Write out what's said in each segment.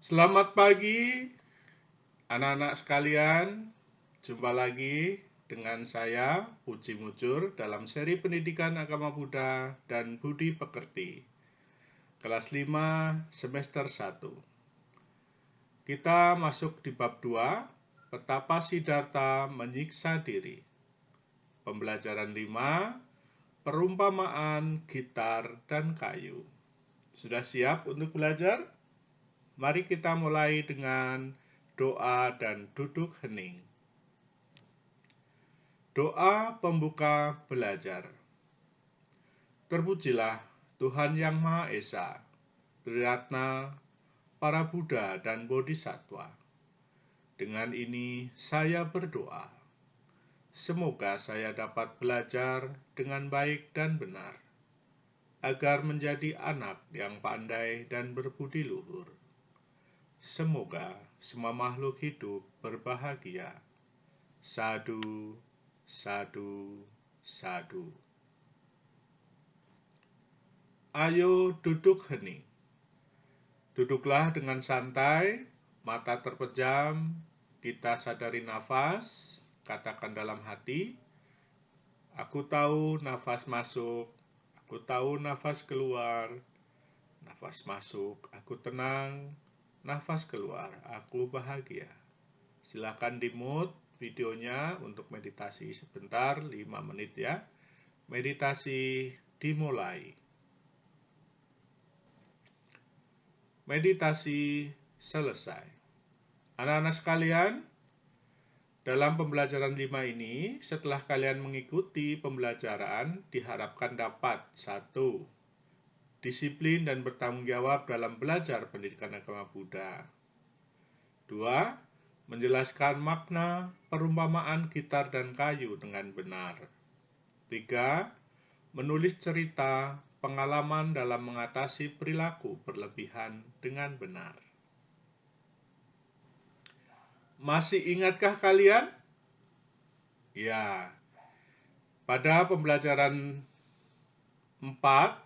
Selamat pagi, anak-anak sekalian. Jumpa lagi dengan saya, Puji Mujur, dalam seri pendidikan agama Buddha dan Budi Pekerti, kelas 5, semester 1. Kita masuk di bab 2, Betapa Siddhartha menyiksa diri. Pembelajaran 5, Perumpamaan gitar dan kayu. Sudah siap untuk belajar? Mari kita mulai dengan doa dan duduk hening. Doa pembuka belajar. Terpujilah Tuhan Yang Maha Esa, Triratna, para Buddha dan Bodhisattva. Dengan ini saya berdoa. Semoga saya dapat belajar dengan baik dan benar, agar menjadi anak yang pandai dan berbudi luhur. Semoga semua makhluk hidup berbahagia. Sadu, sadu, sadu. Ayo duduk hening. Duduklah dengan santai, mata terpejam, kita sadari nafas, katakan dalam hati, aku tahu nafas masuk, aku tahu nafas keluar, nafas masuk, aku tenang, nafas keluar, aku bahagia. Silakan di-mute videonya untuk meditasi sebentar, 5 menit ya. Meditasi dimulai. Meditasi selesai. Anak-anak sekalian, dalam pembelajaran 5 ini, setelah kalian mengikuti pembelajaran, diharapkan dapat 1. Disiplin dan bertanggung jawab dalam belajar pendidikan agama Buddha. 2. Menjelaskan makna perumpamaan gitar dan kayu dengan benar. 3. Menulis cerita pengalaman dalam mengatasi perilaku berlebihan dengan benar. Masih ingatkah kalian? Ya, pada pembelajaran 4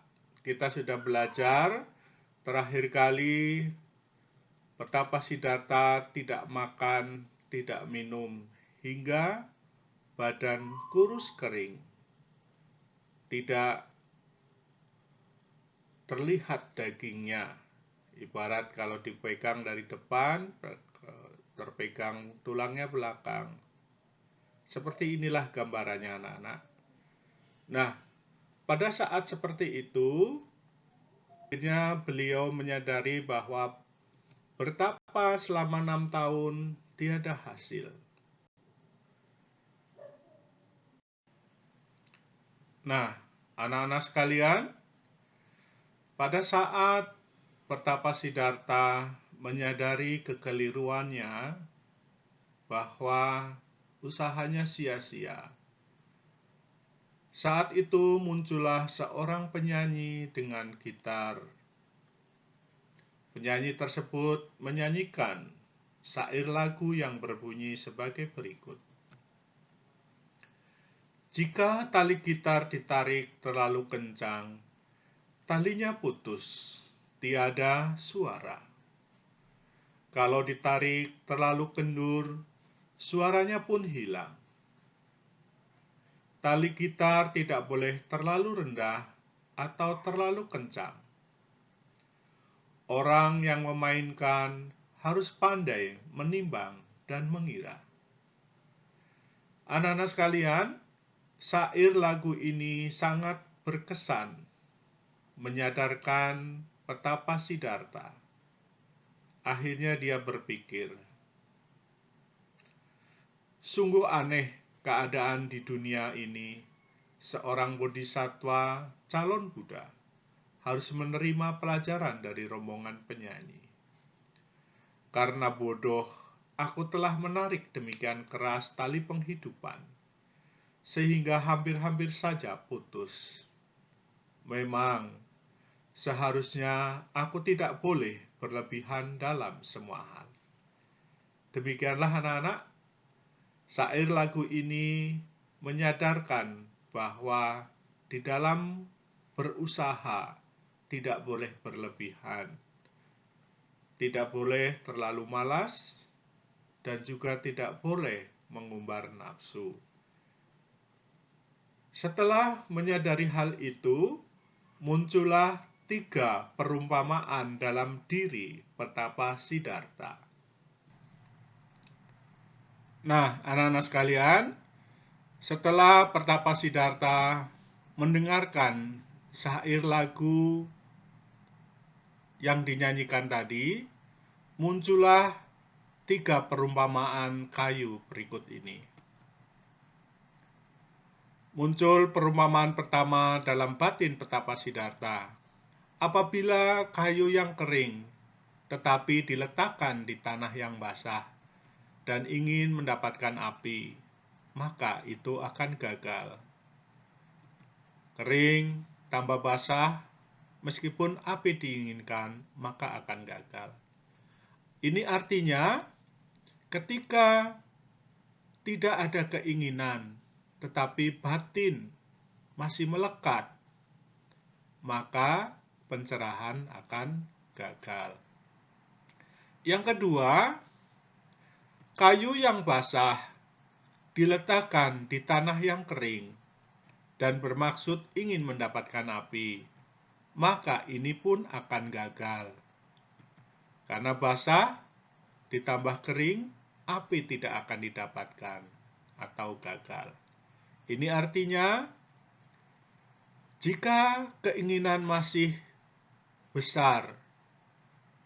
kita sudah belajar terakhir kali betapa Siddhartha tidak makan, tidak minum, hingga badan kurus kering. Tidak terlihat dagingnya. Ibarat kalau dipegang dari depan, terpegang tulangnya belakang. Seperti inilah gambarannya anak-anak. Nah, pada saat seperti itu, akhirnya beliau menyadari bahwa bertapa selama 6 tahun tiada hasil. Nah, anak-anak sekalian, pada saat Pertapa Siddhartha menyadari kekeliruannya bahwa usahanya sia-sia. Saat itu muncullah seorang penyanyi dengan gitar. Penyanyi tersebut menyanyikan syair lagu yang berbunyi sebagai berikut. Jika tali gitar ditarik terlalu kencang, talinya putus, tiada suara. Kalau ditarik terlalu kendur, suaranya pun hilang. Tali gitar tidak boleh terlalu rendah atau terlalu kencang. Orang yang memainkan harus pandai menimbang dan mengira. Anak-anak sekalian, syair lagu ini sangat berkesan, menyadarkan betapa Siddhartha. Akhirnya dia berpikir, sungguh aneh keadaan di dunia ini. Seorang bodhisattva calon Buddha harus menerima pelajaran dari rombongan penyanyi. Karena bodoh, aku telah menarik demikian keras tali penghidupan, sehingga hampir-hampir saja putus. Memang, seharusnya aku tidak boleh berlebihan dalam semua hal. Demikianlah anak-anak, syair lagu ini menyadarkan bahwa di dalam berusaha tidak boleh berlebihan. tidak boleh terlalu malas, dan juga tidak boleh mengumbar nafsu. Setelah menyadari hal itu, muncullah 3 perumpamaan dalam diri petapa Siddhartha. Nah, anak-anak sekalian, setelah petapa Siddhartha mendengarkan syair lagu yang dinyanyikan tadi, muncullah 3 perumpamaan kayu berikut ini. Muncul perumpamaan pertama dalam batin petapa Siddhartha. Apabila kayu yang kering, tetapi diletakkan di tanah yang basah, dan ingin mendapatkan api, maka itu akan gagal. Kering tambah basah, meskipun api diinginkan, maka akan gagal. Ini artinya, ketika tidak ada keinginan, tetapi batin masih melekat, maka pencerahan akan gagal. Yang kedua, kayu yang basah diletakkan di tanah yang kering dan bermaksud ingin mendapatkan api, maka ini pun akan gagal. Karena basah ditambah kering, api tidak akan didapatkan atau gagal. Ini artinya, jika keinginan masih besar,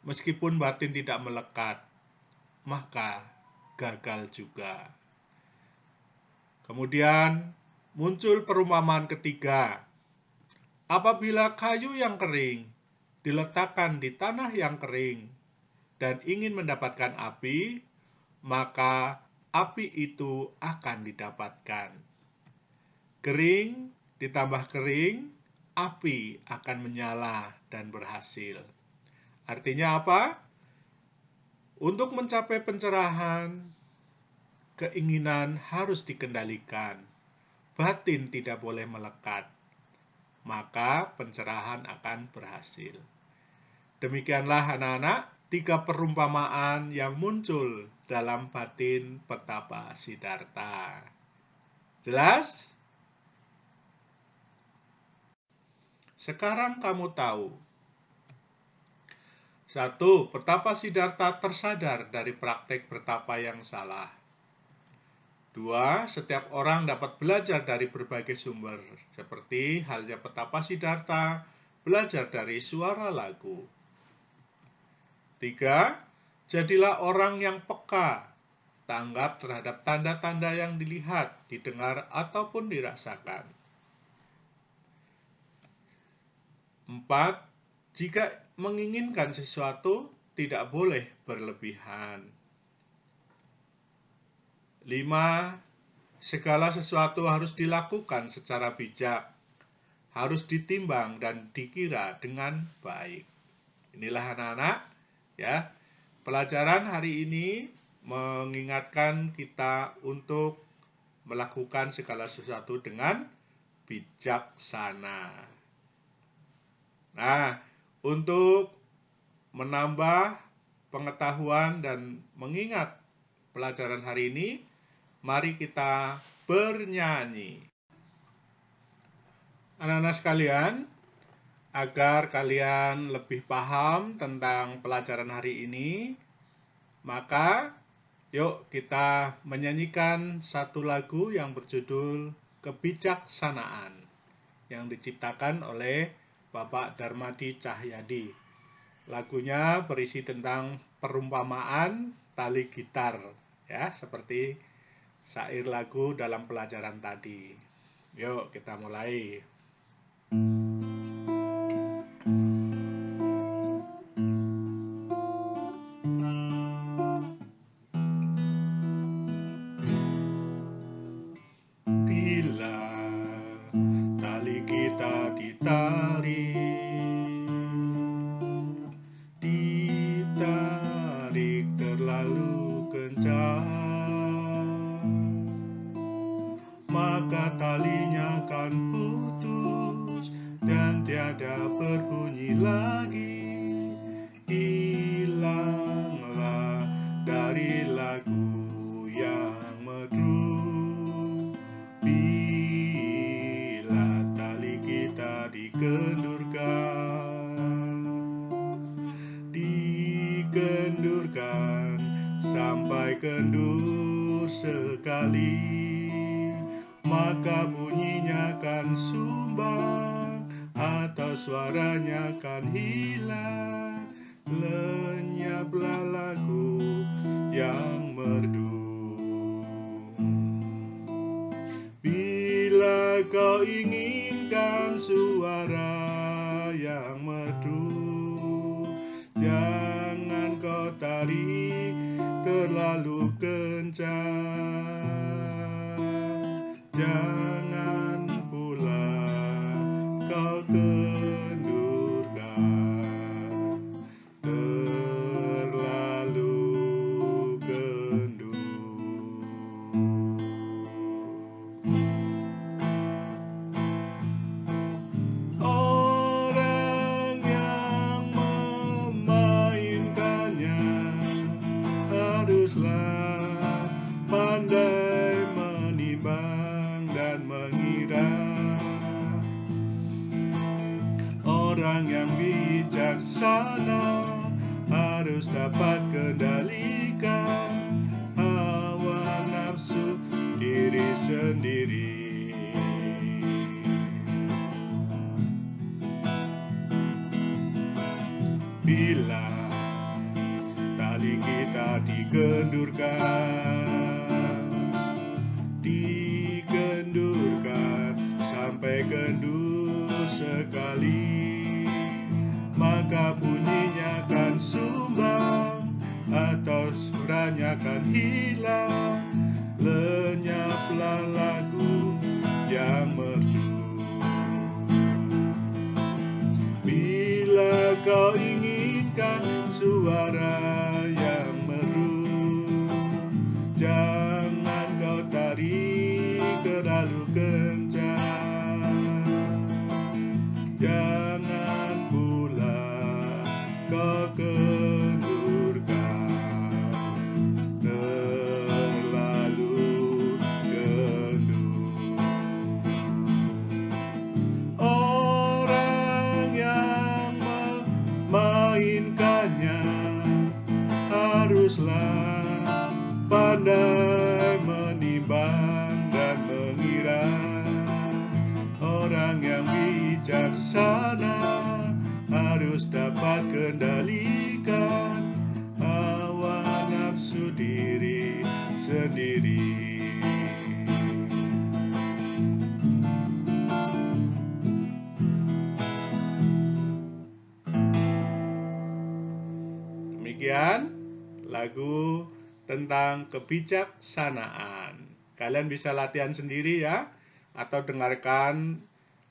meskipun batin tidak melekat, maka gagal juga. Kemudian muncul perumpamaan ketiga. Apabila kayu yang kering diletakkan di tanah yang kering dan ingin mendapatkan api, maka api itu akan didapatkan. Kering ditambah kering, api akan menyala dan berhasil. Artinya apa? Untuk mencapai pencerahan, keinginan harus dikendalikan. Batin tidak boleh melekat. Maka pencerahan akan berhasil. Demikianlah anak-anak, 3 perumpamaan yang muncul dalam batin petapa Siddhartha. Jelas? Sekarang kamu tahu. 1. Petapa Siddhartha tersadar dari praktek bertapa yang salah. 2. Setiap orang dapat belajar dari berbagai sumber, seperti halnya petapa Siddhartha belajar dari suara lagu. 3. Jadilah orang yang peka, tanggap terhadap tanda-tanda yang dilihat, didengar, ataupun dirasakan. 4. Jika menginginkan sesuatu, tidak boleh berlebihan. 5. Segala sesuatu harus dilakukan secara bijak, harus ditimbang dan dikira dengan baik. Inilah anak-anak, ya. Pelajaran hari ini mengingatkan kita untuk melakukan segala sesuatu dengan bijaksana. Nah, untuk menambah pengetahuan dan mengingat pelajaran hari ini, mari kita bernyanyi. Anak-anak sekalian, agar kalian lebih paham tentang pelajaran hari ini, maka yuk kita menyanyikan satu lagu yang berjudul Kebijaksanaan yang diciptakan oleh Bapak Darmadi Cahyadi. Lagunya berisi tentang perumpamaan tali gitar, ya, seperti syair lagu dalam pelajaran tadi. Yuk kita mulai. Bila tali kita ditarik terlalu kencang, maka talinya akan putus kendur sekali, maka bunyinya kan sumbang atau suaranya kan hilang. Lenyaplah lagu yang merdu. Bila kau inginkan suara yang merdu, jangan kau tarik terlalu kencang. Jangan pula kau kendurkan terlalu kendur. Orang yang memainkannya haruslah pandai menimbang dan mengira. Orang yang bijaksana harus dapat kendalikan hawa nafsu diri sendiri. Bila tali kita dikendurkan sampai kendur sekali, maka bunyinya kan sumbang atau suaranya kan hilang. Lenyaplah lagu yang merdu. Bila kau inginkan suara yang merdu, jangan kau tarik terlalu kencang. Jangan pula kau kendurkan terlalu kendur. Orang yang memainkannya haruslah pandai menimbang dan mengira. Orang yang bijaksana harus dapat kendalikan hawa nafsu diri sendiri. Demikian lagu tentang kebijaksanaan. Kalian bisa latihan sendiri ya, atau dengarkan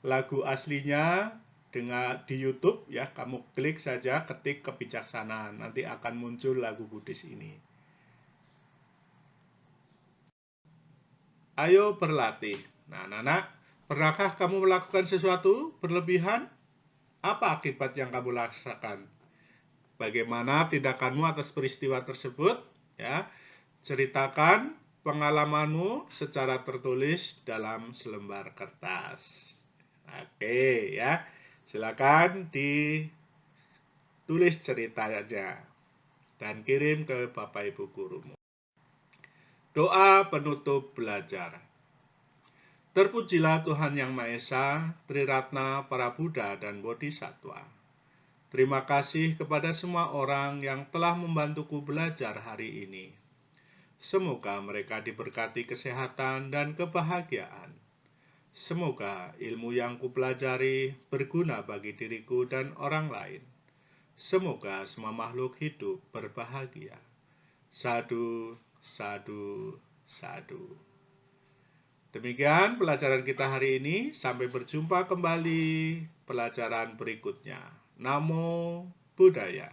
lagu aslinya di YouTube ya. Kamu klik saja, ketik kebijaksanaan, nanti akan muncul lagu Buddhis ini. Ayo berlatih. Nah, anak-anak, pernahkah kamu melakukan sesuatu berlebihan? Apa akibat yang kamu rasakan? Bagaimana tindakanmu atas peristiwa tersebut? Ya, ceritakan pengalamanmu secara tertulis dalam selembar kertas. Oke, ya. Silakan ditulis cerita aja dan kirim ke Bapak Ibu gurumu. Doa penutup belajar. Terpujilah Tuhan Yang Maha Esa, Triratna, para Buddha dan Bodhisattva. Terima kasih kepada semua orang yang telah membantuku belajar hari ini. Semoga mereka diberkati kesehatan dan kebahagiaan. Semoga ilmu yang kupelajari berguna bagi diriku dan orang lain. Semoga semua makhluk hidup berbahagia. Sadhu, sadhu, sadhu. Demikian pelajaran kita hari ini. Sampai berjumpa kembali pelajaran berikutnya. Namo Buddhaya.